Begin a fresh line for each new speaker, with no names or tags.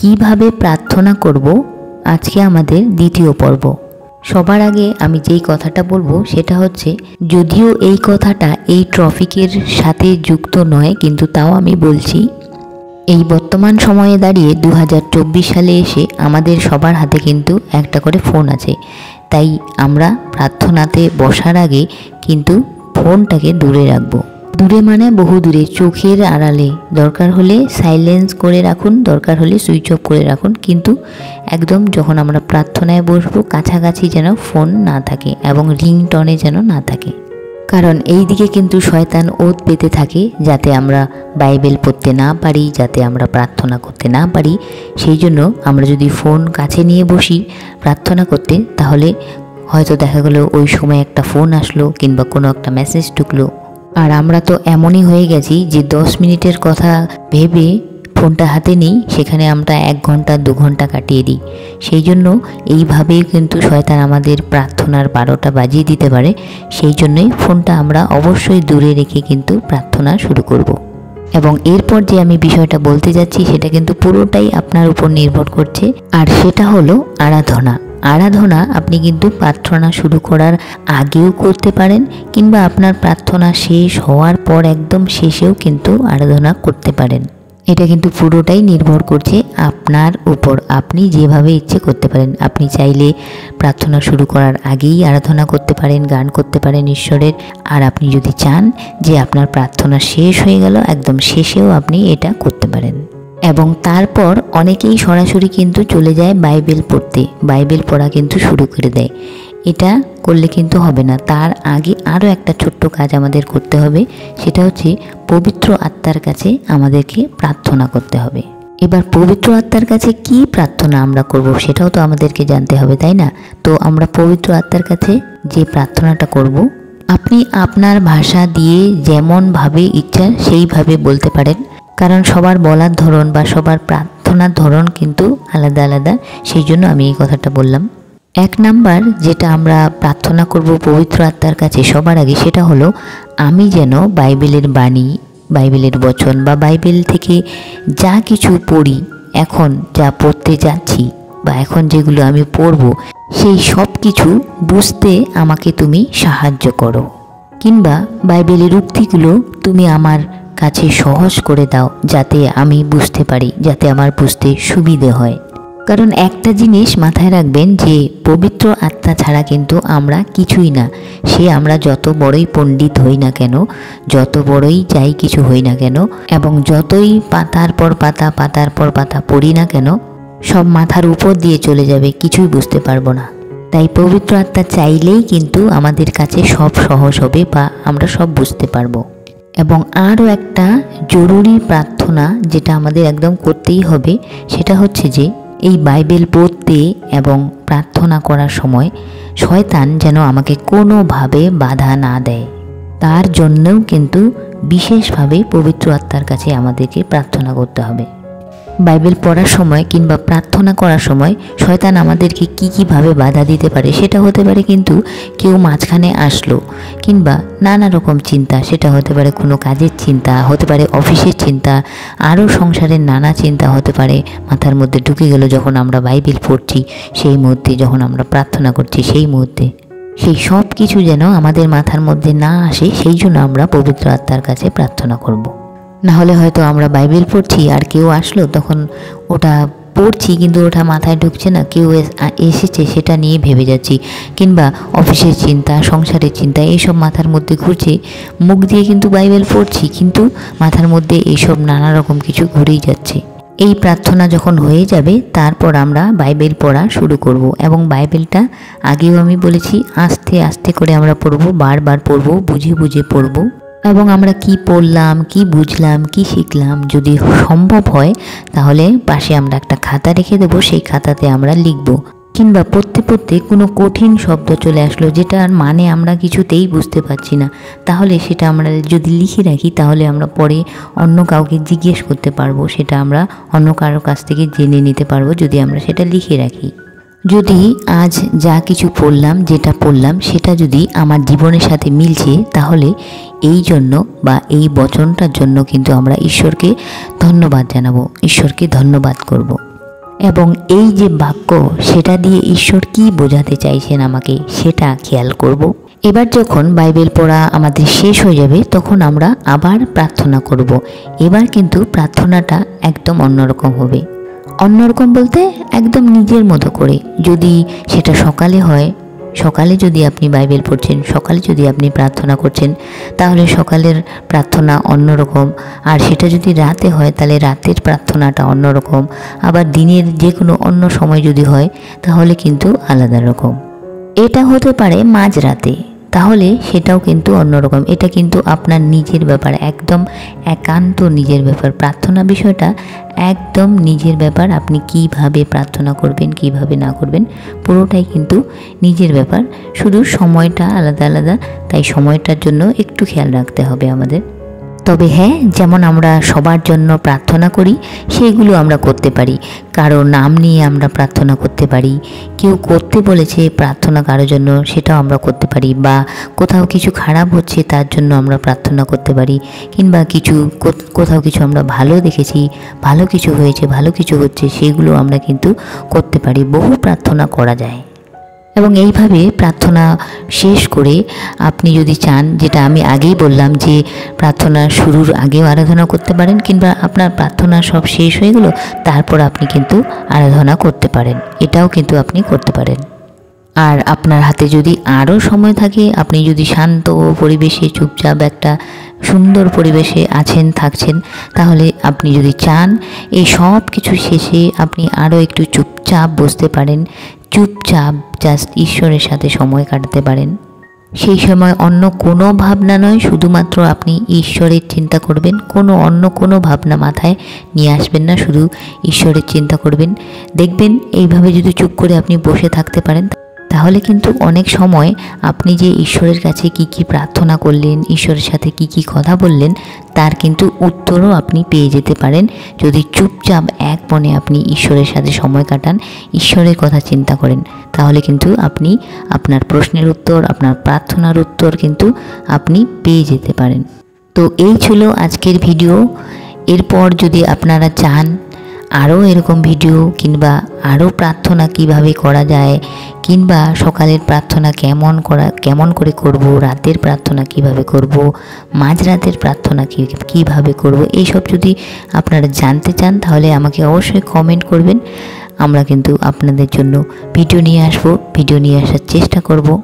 কিভাবে প্রার্থনা করব আজকে আমাদের দ্বিতীয় পর্ব। সবার আগে আমি যেই কথাটা বলবো সেটা হচ্ছে, যদিও এই কথাটা এই টপিকের সাথে যুক্ত নয়, কিন্তু তাও আমি বলছি, এই বর্তমান সময়ে দাঁড়িয়ে 2024 সালে এসে আমাদের সবার হাতে কিন্তু একটা করে ফোন আছে। তাই আমরা প্রার্থনাতে বসার আগে কিন্তু ফোনটাকে দূরে রাখবো। দূরে মানে বহু দূরে, চোখের আড়ালে, দরকার হলে সাইলেন্স করে রাখুন, দরকার হলে সুইচ অফ করে রাখুন, কিন্তু একদম যখন আমরা প্রার্থনায় বসবো কাছাকাছি যেন ফোন না থাকে এবং রিংটনে যেন না থাকে। কারণ এই দিকে কিন্তু শয়তান ওত পেতে থাকে যাতে আমরা বাইবেল পড়তে না পারি, যাতে আমরা প্রার্থনা করতে না পারি। সেই জন্য আমরা যদি ফোন কাছে নিয়ে বসি প্রার্থনা করতে, তাহলে হয়তো দেখা গেল ওই সময় একটা ফোন আসলো কিংবা কোনো একটা মেসেজ ঢুকলো, আর আমরা তো এমনই হয়ে গেছি যে 10 মিনিটের কথা ভেবে ফোনটা হাতে নিই, সেখানে আমরা 1 ঘন্টা 2 ঘন্টা কাটিয়ে দিই। সেই জন্য এইভাবেই কিন্তু শয়তান আমাদের প্রার্থনার 12টা বাজিয়ে দিতে পারে। সেই জন্যই ফোনটা আমরা অবশ্যই দূরে রেখে কিন্তু প্রার্থনা শুরু করব। এবং এরপর যে আমি বিষয়টা বলতে যাচ্ছি সেটা কিন্তু পুরোটাই আপনার উপর নির্ভর করছে, আর সেটা হলো আরাধনা। আরাধনা আপনি কিন্তু প্রার্থনা শুরু করার আগেও করতে পারেন, কিংবা আপনার প্রার্থনা শেষ হওয়ার পর একদম শেষেও কিন্তু আরাধনা করতে পারেন। এটা কিন্তু পুরোটাই নির্ভর করছে আপনার উপর, আপনি যেভাবে ইচ্ছে করতে পারেন। আপনি চাইলে প্রার্থনা শুরু করার আগেই আরাধনা করতে পারেন, গান করতে পারেন ঈশ্বরের। আর আপনি যদি চান যে আপনার প্রার্থনা শেষ হয়ে গেল, একদম শেষেও আপনি এটা করতে পারেন। এবং তারপর অনেকেই সরাসরি কিন্তু চলে যায় বাইবেল পড়তে, বাইবেল পড়া কিন্তু শুরু করে দেয়। এটা করলে কিন্তু হবে না। তার আগে আরও একটা ছোট্ট কাজ আমাদের করতে হবে, সেটা হচ্ছে পবিত্র আত্মার কাছে আমাদেরকে প্রার্থনা করতে হবে। এবার পবিত্র আত্মার কাছে কি প্রার্থনা আমরা করব সেটাও তো আমাদেরকে জানতে হবে, তাই না? তো আমরা পবিত্র আত্মার কাছে যে প্রার্থনাটা করব, আপনি আপনার ভাষা দিয়ে যেমনভাবে ইচ্ছা সেইভাবে বলতে পারেন, কারণ সবার বলার ধরন বা সবার প্রার্থনার ধরন কিন্তু আলাদা আলাদা। সেই জন্য আমি এই কথাটা বললাম। 1 নাম্বার যেটা আমরা প্রার্থনা করব পবিত্র আত্মার কাছে সবার আগে, সেটা হলো আমি যেন বাইবেলের বাণী, বাইবেলের বচন বা বাইবেল থেকে যা কিছু পড়ি, এখন যা পড়তে যাচ্ছি বা এখন যেগুলো আমি পড়ব, সেই সব কিছু বুঝতে আমাকে তুমি সাহায্য করো, কিংবা বাইবেলের উক্তিগুলো তুমি আমার কাছে সহজ করে দাও যাতে আমি বুঝতে পারি, যাতে আমার বুঝতে সুবিধে হয়। কারণ একটা জিনিস মাথায় রাখবেন যে পবিত্র আত্মা ছাড়া কিন্তু আমরা কিছুই না। সে আমরা যত বড়ই পণ্ডিত হই না কেন, যত বড়ই যাই কিছু হই না কেন, এবং যতই পাতার পর পাতা পাতার পর পাতা পড়ি না কেন, সব মাথার উপর দিয়ে চলে যাবে, কিছুই বুঝতে পারবো না। তাই পবিত্র আত্মা চাইলেই কিন্তু আমাদের কাছে সব সহজ হবে বা আমরা সব বুঝতে পারবো। এবং আরও একটা জরুরি প্রার্থনা যেটা আমাদের একদম করতেই হবে, সেটা হচ্ছে যে এই বাইবেল পড়তে এবং প্রার্থনা করার সময় শয়তান যেন আমাকে কোনোভাবে বাধা না দেয়। তার জন্যও কিন্তু বিশেষভাবে পবিত্র আত্মার কাছে আমাদেরকে প্রার্থনা করতে হবে। বাইবেল পড়ার সময় কিংবা প্রার্থনা করার সময় শয়তান আমাদেরকে কীভাবে বাধা দিতে পারে, সেটা হতে পারে কিন্তু কেউ মাঝখানে আসলো, কিংবা নানা রকম চিন্তা, সেটা হতে পারে কোনো কাজের চিন্তা, হতে পারে অফিসের চিন্তা, আরও সংসারের নানা চিন্তা হতে পারে মাথার মধ্যে ঢুকে গেল যখন আমরা বাইবেল পড়ছি সেই মুহূর্তে, যখন আমরা প্রার্থনা করছি সেই মুহূর্তে। সেই সব কিছু যেন আমাদের মাথার মধ্যে না আসে, সেই জন্য আমরা পবিত্র আত্মার কাছে প্রার্থনা করব। না হলে হয়তো আমরা বাইবেল পড়ছি আর কেউ আসলো, তখন ওটা পড়ছি কিন্তু ওটা মাথায় ঢুকছে না, কেউ এসেছে সেটা নিয়ে ভেবে যাচ্ছি, কিংবা অফিসের চিন্তা, সংসারের চিন্তা এইসব মাথার মধ্যে ঘুরছে। মুখ দিয়ে কিন্তু বাইবেল পড়ছি কিন্তু মাথার মধ্যে এইসব নানা রকম কিছু ঘুরেই যাচ্ছে। এই প্রার্থনা যখন হয়ে যাবে তারপর আমরা বাইবেল পড়া শুরু করব। এবং বাইবেলটা আগেও আমি বলেছি আস্তে আস্তে করে আমরা পড়ব, বারবার পড়ব, বুঝে বুঝে পড়ব। এবং আমরা কি পড়লাম, কি বুঝলাম, কি শিখলাম, যদি সম্ভব হয় তাহলে পাশে আমরা একটা খাতা রেখে দেবো, সেই খাতাতে আমরা লিখব। কিংবা পড়তে পড়তে কোনো কঠিন শব্দ চলে আসলো যেটার মানে আমরা কিছুতেই বুঝতে পারছি না, তাহলে সেটা আমরা যদি লিখে রাখি তাহলে আমরা পরে অন্য কাউকে জিজ্ঞেস করতে পারবো, সেটা আমরা অন্য কারোর কাছ থেকে জেনে নিতে পারবো যদি আমরা সেটা লিখে রাখি। যদি আজ যা কিছু পড়লাম, যেটা পড়লাম সেটা যদি আমার জীবনের সাথে মিলছে, তাহলে এই জন্য বা এই বচনটার জন্য কিন্তু আমরা ঈশ্বরকে ধন্যবাদ জানাবো, ঈশ্বরকে ধন্যবাদ করব। এবং এই যে বাক্য সেটা দিয়ে ঈশ্বর কি বোঝাতে চাইছেন আমাকে সেটা খেয়াল করব। এবার যখন বাইবেল পড়া আমাদের শেষ হয়ে যাবে তখন আমরা আবার প্রার্থনা করব। এবার কিন্তু প্রার্থনাটা একদম অন্যরকম হবে। অন্যরকম বলতে একদম নিজের মতো করে। যদি সেটা সকালে হয়, সকালে যদি আপনি বাইবেল পড়ছেন, সকালে যদি আপনি প্রার্থনা করছেন, তাহলে সকালের প্রার্থনা অন্যরকম। আর সেটা যদি রাতে হয় তাহলে রাতের প্রার্থনাটা অন্যরকম। আবার দিনের যে কোনো অন্য সময় যদি হয় তাহলে কিন্তু আলাদা রকম। এটা হতে পারে মাঝরাতে, তাহলে সেটাও কিন্তু অন্যরকম। এটা কিন্তু আপনার নিজের ব্যাপার, একদম একান্ত নিজের ব্যাপার। প্রার্থনা বিষয়টা একদম নিজের ব্যাপার। আপনি কিভাবে প্রার্থনা করবেন, কিভাবে না করবেন, পুরোটাই কিন্তু নিজের ব্যাপার। শুধু সময়টা আলাদা আলাদা, তাই সময়টার জন্য একটু খেয়াল রাখতে হবে আমাদের। তবে হ্যাঁ, যেমন আমরা সবার জন্য প্রার্থনা করি সেইগুলো আমরা করতে পারি। কারো নাম নিয়ে আমরা প্রার্থনা করতে পারি, কেউ করতে বলেছে প্রার্থনা কারোর জন্য সেটাও আমরা করতে পারি, বা কোথাও কিছু খারাপ হচ্ছে তার জন্য আমরা প্রার্থনা করতে পারি, কিংবা কোথাও কিছু আমরা ভালো দেখেছি, ভালো কিছু হয়েছে, ভালো কিছু হচ্ছে, সেগুলো আমরা কিন্তু করতে পারি। বহু প্রার্থনা করা যায়। এবং এইভাবে প্রার্থনা শেষ করে আপনি যদি চান, যেটা আমি আগেই বললাম যে প্রার্থনা শুরুর আগেও আরাধনা করতে পারেন, কিংবা আপনার প্রার্থনা সব শেষ হয়ে গেল তারপর আপনি কিন্তু আরাধনা করতে পারেন, এটাও কিন্তু আপনি করতে পারেন। আর আপনার হাতে যদি আরও সময় থাকে, আপনি যদি শান্ত পরিবেশে চুপচাপ একটা সুন্দর পরিবেশে থাকছেন, তাহলে আপনি যদি চান এই সব কিছু শেষে আপনি আরও একটু চুপচাপ বসতে পারেন, চুপচাপ জাস্ট ঈশ্বরের সাথে সময় কাটাতে পারেন। সেই সময় অন্য কোনো ভাবনা নয়, শুধুমাত্র আপনি ঈশ্বরের চিন্তা করবেন। অন্য কোনো ভাবনা মাথায় নিয়ে আসবেন না, শুধু ঈশ্বরের চিন্তা করবেন। দেখবেন এইভাবে যদি চুপ করে আপনি বসে থাকতে পারেন, তাহলে কিন্তু অনেক সময় আপনি যে ঈশ্বরের কাছে কি কি প্রার্থনা করলেন, ঈশ্বরের সাথে কি কি কথা বললেন, তার কিন্তু উত্তরও আপনি পেয়ে যেতে পারেন, যদি চুপচাপ এক মনে আপনি ঈশ্বরের সাথে সময় কাটান, ঈশ্বরের কথা চিন্তা করেন। তাহলে কিন্তু আপনি আপনার প্রশ্নের উত্তর, আপনার প্রার্থনার উত্তর কিন্তু আপনি পেয়ে যেতে পারেন। তো এই ছিল আজকের ভিডিও। এরপর যদি আপনারা চান আরও এরকম ভিডিও, কিংবা আরও প্রার্থনা কিভাবে করা যায়, কিংবা সকালের প্রার্থনা কেমন করে করব, রাতের প্রার্থনা কিভাবে করব, মাঝরাতের প্রার্থনা কিভাবে করব, এইসব যদি আপনারা জানতে চান তাহলে আমাকে অবশ্যই কমেন্ট করবেন। আমরা কিন্তু আপনাদের জন্য ভিডিও নিয়ে আসার চেষ্টা করব।